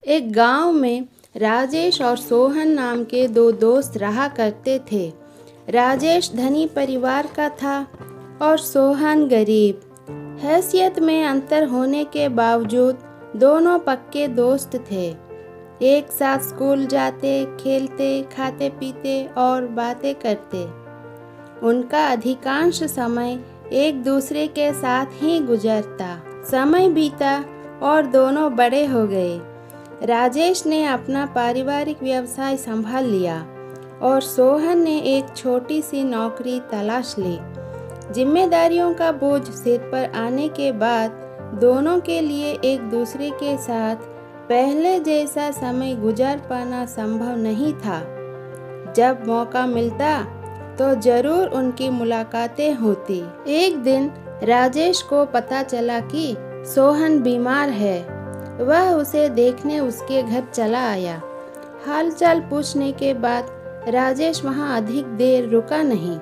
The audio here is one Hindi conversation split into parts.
एक गांव में राजेश और सोहन नाम के दो दोस्त रहा करते थे। राजेश धनी परिवार का था और सोहन गरीब। हैसियत में अंतर होने के बावजूद दोनों पक्के दोस्त थे। एक साथ स्कूल जाते, खेलते, खाते पीते और बातें करते। उनका अधिकांश समय एक दूसरे के साथ ही गुजरता। समय बीता और दोनों बड़े हो गए। राजेश ने अपना पारिवारिक व्यवसाय संभाल लिया और सोहन ने एक छोटी सी नौकरी तलाश ली। जिम्मेदारियों का बोझ सिर पर आने के बाद दोनों के लिए एक दूसरे के साथ पहले जैसा समय गुजार पाना संभव नहीं था। जब मौका मिलता तो जरूर उनकी मुलाकातें होती। एक दिन राजेश को पता चला कि सोहन बीमार है। वह उसे देखने उसके घर चला आया। हालचाल पूछने के बाद राजेश वहां अधिक देर रुका नहीं।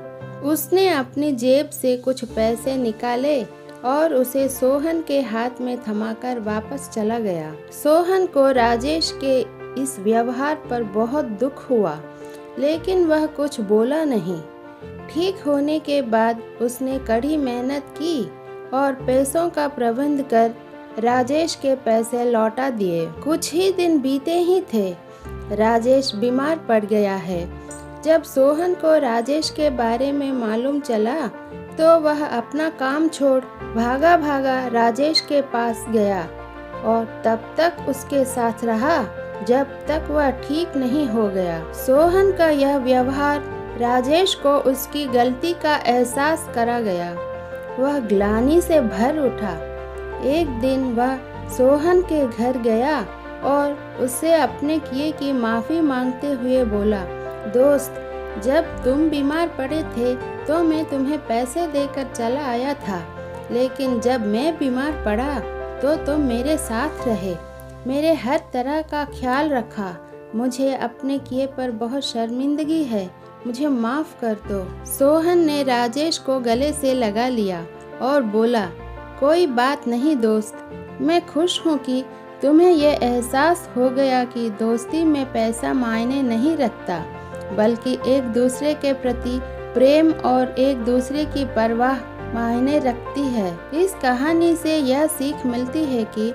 उसने अपनी जेब से कुछ पैसे निकाले और उसे सोहन के हाथ में थमाकर वापस चला गया। सोहन को राजेश के इस व्यवहार पर बहुत दुख हुआ, लेकिन वह कुछ बोला नहीं। ठीक होने के बाद उसने कड़ी मेहनत की और पैसों का प्रबंध कर राजेश के पैसे लौटा दिए। कुछ ही दिन बीते ही थे, राजेश बीमार पड़ गया है। जब सोहन को राजेश के बारे में मालूम चला तो वह अपना काम छोड़ भागा भागा राजेश के पास गया और तब तक उसके साथ रहा जब तक वह ठीक नहीं हो गया। सोहन का यह व्यवहार राजेश को उसकी गलती का एहसास करा गया। वह ग्लानि से भर उठा। एक दिन वह सोहन के घर गया और उससे अपने किए की माफ़ी मांगते हुए बोला, दोस्त, जब तुम बीमार पड़े थे तो मैं तुम्हें पैसे देकर चला आया था, लेकिन जब मैं बीमार पड़ा तो तुम मेरे साथ रहे, मेरे हर तरह का ख्याल रखा। मुझे अपने किए पर बहुत शर्मिंदगी है, मुझे माफ़ कर दो। सोहन ने राजेश को गले से लगा लिया और बोला, कोई बात नहीं दोस्त, मैं खुश हूँ कि तुम्हें यह एहसास हो गया कि दोस्ती में पैसा मायने नहीं रखता, बल्कि एक दूसरे के प्रति प्रेम और एक दूसरे की परवाह मायने रखती है। इस कहानी से यह सीख मिलती है कि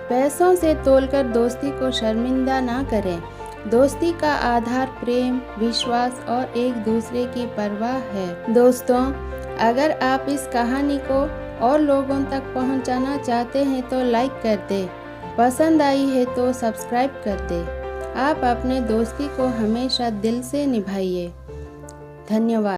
पैसों से तोलकर दोस्ती को शर्मिंदा ना करें। दोस्ती का आधार प्रेम, विश्वास और एक दूसरे की परवाह है। दोस्तों, अगर आप इस कहानी को और लोगों तक पहुंचाना चाहते हैं तो लाइक कर दे, पसंद आई है तो सब्सक्राइब कर दे। आप अपने दोस्ती को हमेशा दिल से निभाइए। धन्यवाद।